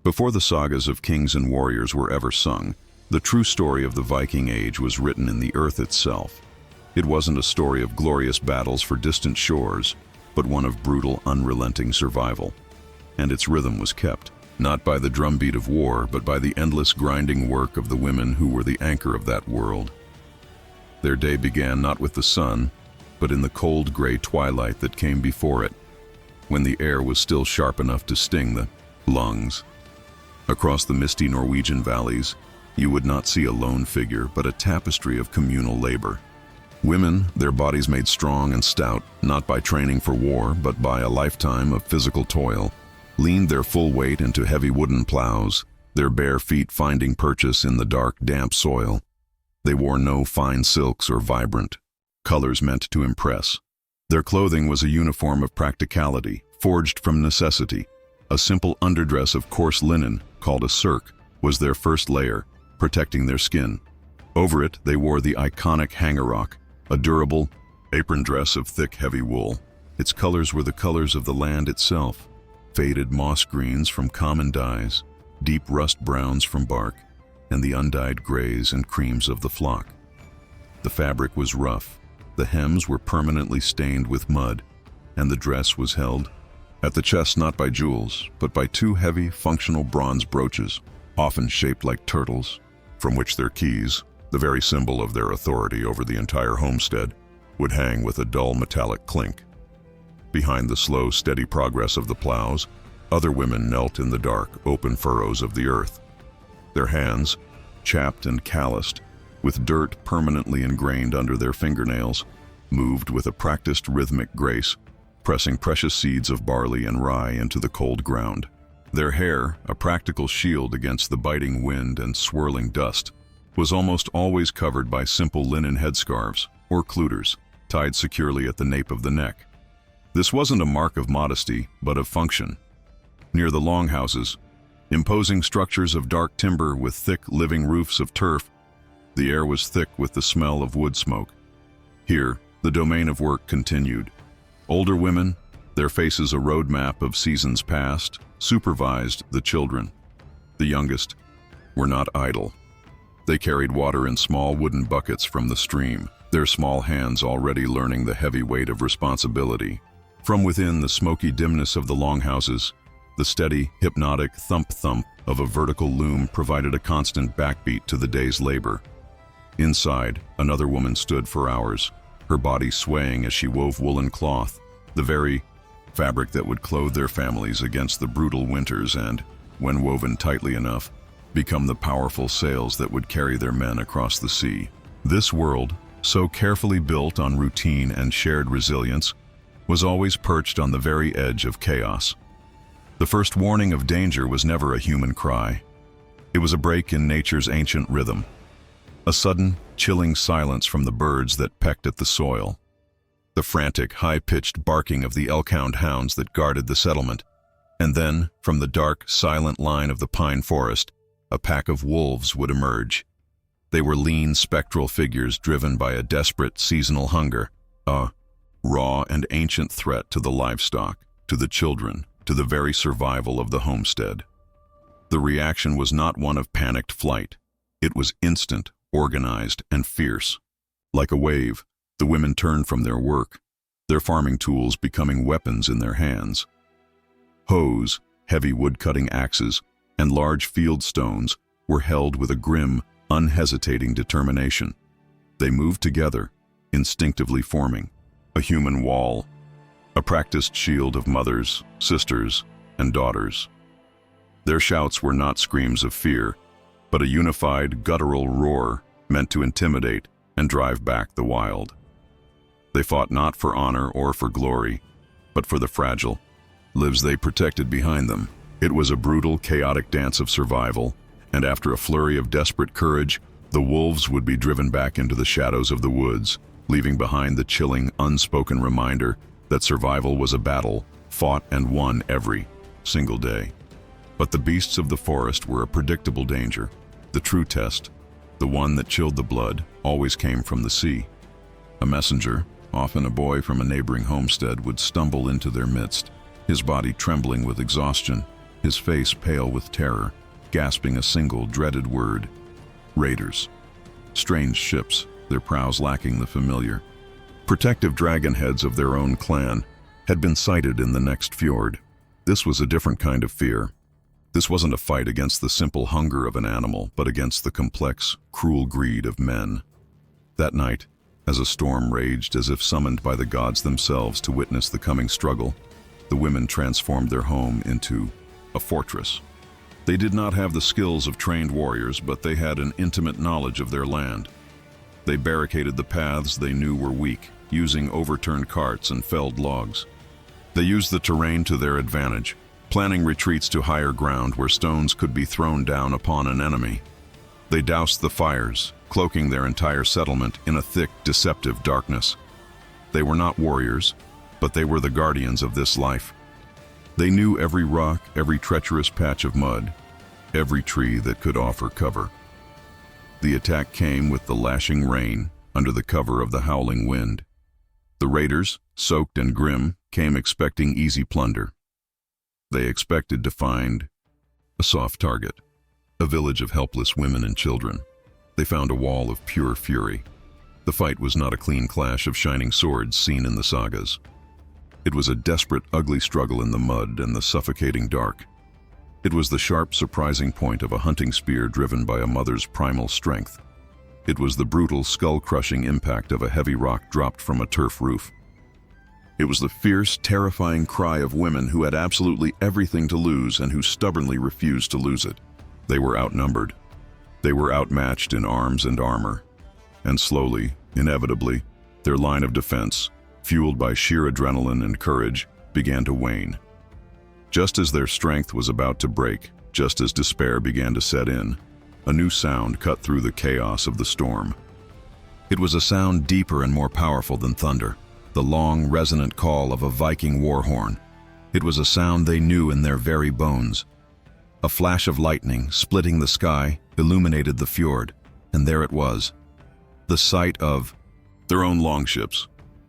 Before the sagas of kings and warriors were ever sung, the true story of the Viking Age was written in the earth itself. It wasn't a story of glorious battles for distant shores, but one of brutal, unrelenting survival. And its rhythm was kept, not by the drumbeat of war, but by the endless grinding work of the women who were the anchor of that world. Their day began not with the sun, but in the cold gray twilight that came before it, when the air was still sharp enough to sting the lungs. Across the misty Norwegian valleys, you would not see a lone figure, but a tapestry of communal labor. Women, their bodies made strong and stout, not by training for war, but by a lifetime of physical toil, leaned their full weight into heavy wooden plows, their bare feet finding purchase in the dark, damp soil. They wore no fine silks or vibrant colors meant to impress. Their clothing was a uniform of practicality, forged from necessity. A simple underdress of coarse linen, called a serk, was their first layer, protecting their skin. Over it, they wore the iconic hangarock, a durable apron dress of thick, heavy wool. Its colors were the colors of the land itself, faded moss greens from common dyes, deep rust browns from bark, and the undyed grays and creams of the flock. The fabric was rough, the hems were permanently stained with mud, and the dress was held at the chest not by jewels, but by two heavy, functional bronze brooches, often shaped like turtles, from which their keys, the very symbol of their authority over the entire homestead, would hang with a dull metallic clink. Behind the slow, steady progress of the plows, other women knelt in the dark, open furrows of the earth. Their hands, chapped and calloused, with dirt permanently ingrained under their fingernails, moved with a practiced rhythmic grace, pressing precious seeds of barley and rye into the cold ground. Their hair, a practical shield against the biting wind and swirling dust, was almost always covered by simple linen headscarves, or kluders, tied securely at the nape of the neck. This wasn't a mark of modesty, but of function. Near the longhouses, imposing structures of dark timber with thick, living roofs of turf, the air was thick with the smell of wood smoke. Here, the domain of work continued. Older women, their faces a road map of seasons past, supervised the children. The youngest were not idle. They carried water in small wooden buckets from the stream, their small hands already learning the heavy weight of responsibility. From within the smoky dimness of the longhouses, the steady, hypnotic thump-thump of a vertical loom provided a constant backbeat to the day's labor. Inside, another woman stood for hours, her body swaying as she wove woolen cloth, the very fabric that would clothe their families against the brutal winters and, when woven tightly enough, become the powerful sails that would carry their men across the sea. This world, so carefully built on routine and shared resilience, was always perched on the very edge of chaos. The first warning of danger was never a human cry. It was a break in nature's ancient rhythm, a sudden, chilling silence from the birds that pecked at the soil, the frantic, high-pitched barking of the elk-hound hounds that guarded the settlement, and then, from the dark, silent line of the pine forest, a pack of wolves would emerge. They were lean, spectral figures driven by a desperate, seasonal hunger, a raw and ancient threat to the livestock, to the children, to the very survival of the homestead. The reaction was not one of panicked flight. It was instant, organized, and fierce. Like a wave, the women turned from their work, their farming tools becoming weapons in their hands. Hoes, heavy wood-cutting axes, and large field stones were held with a grim, unhesitating determination. They moved together, instinctively forming a human wall, a practiced shield of mothers, sisters, and daughters. Their shouts were not screams of fear, but a unified, guttural roar meant to intimidate and drive back the wild. They fought not for honor or for glory, but for the fragile lives they protected behind them. It was a brutal, chaotic dance of survival, and after a flurry of desperate courage, the wolves would be driven back into the shadows of the woods, leaving behind the chilling, unspoken reminder that survival was a battle, fought and won every single day. But the beasts of the forest were a predictable danger. The true test, the one that chilled the blood, always came from the sea. A messenger, often a boy from a neighboring homestead, would stumble into their midst, his body trembling with exhaustion, his face pale with terror, gasping a single dreaded word: raiders. Strange ships, their prows lacking the familiar. Protective dragon heads of their own clan had been sighted in the next fjord. This was a different kind of fear. This wasn't a fight against the simple hunger of an animal, but against the complex, cruel greed of men. That night, as a storm raged as if summoned by the gods themselves to witness the coming struggle, the women transformed their home into a fortress. They did not have the skills of trained warriors, but they had an intimate knowledge of their land. They barricaded the paths they knew were weak, using overturned carts and felled logs. They used the terrain to their advantage, planning retreats to higher ground where stones could be thrown down upon an enemy. They doused the fires, cloaking their entire settlement in a thick, deceptive darkness. They were not warriors, but they were the guardians of this life. They knew every rock, every treacherous patch of mud, every tree that could offer cover. The attack came with the lashing rain under the cover of the howling wind. The raiders, soaked and grim, came expecting easy plunder. They expected to find a soft target, a village of helpless women and children. They found a wall of pure fury. The fight was not a clean clash of shining swords seen in the sagas. It was a desperate, ugly struggle in the mud and the suffocating dark. It was the sharp, surprising point of a hunting spear driven by a mother's primal strength. It was the brutal, skull-crushing impact of a heavy rock dropped from a turf roof. It was the fierce, terrifying cry of women who had absolutely everything to lose and who stubbornly refused to lose it. They were outnumbered. They were outmatched in arms and armor. And slowly, inevitably, their line of defense, fueled by sheer adrenaline and courage, began to wane. Just as their strength was about to break, just as despair began to set in, a new sound cut through the chaos of the storm. It was a sound deeper and more powerful than thunder, the long, resonant call of a Viking war horn. It was a sound they knew in their very bones. A flash of lightning, splitting the sky, illuminated the fjord, and there it was, the sight of their own longships,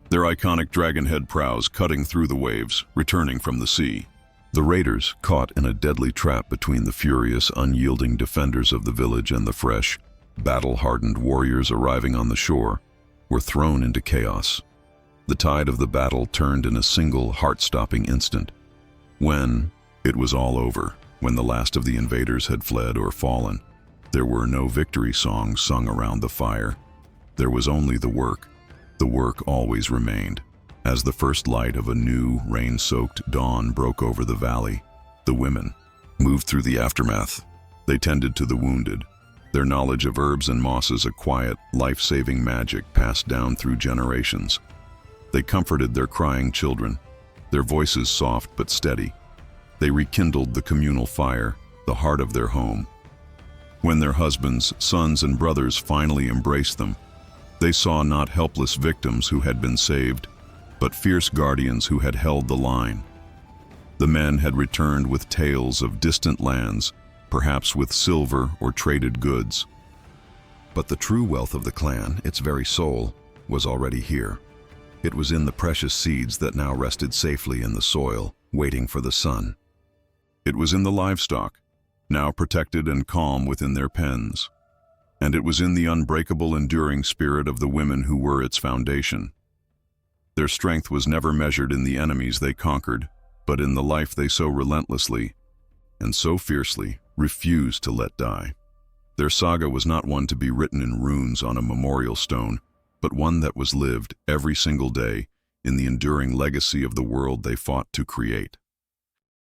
their iconic dragon-head prows cutting through the waves, returning from the sea. The raiders, caught in a deadly trap between the furious, unyielding defenders of the village and the fresh, battle-hardened warriors arriving on the shore, were thrown into chaos. The tide of the battle turned in a single, heart-stopping instant. When it was all over, when the last of the invaders had fled or fallen, there were no victory songs sung around the fire. There was only the work. The work always remained. As the first light of a new, rain-soaked dawn broke over the valley, the women moved through the aftermath. They tended to the wounded, their knowledge of herbs and mosses a quiet, life-saving magic passed down through generations. They comforted their crying children, their voices soft but steady. They rekindled the communal fire, the heart of their home. When their husbands, sons, and brothers finally embraced them, they saw not helpless victims who had been saved, but fierce guardians who had held the line. The men had returned with tales of distant lands, perhaps with silver or traded goods. But the true wealth of the clan, its very soul, was already here. It was in the precious seeds that now rested safely in the soil, waiting for the sun. It was in the livestock, now protected and calm within their pens. And it was in the unbreakable, enduring spirit of the women who were its foundation. Their strength was never measured in the enemies they conquered, but in the life they so relentlessly and so fiercely refused to let die. Their saga was not one to be written in runes on a memorial stone, but one that was lived every single day in the enduring legacy of the world they fought to create.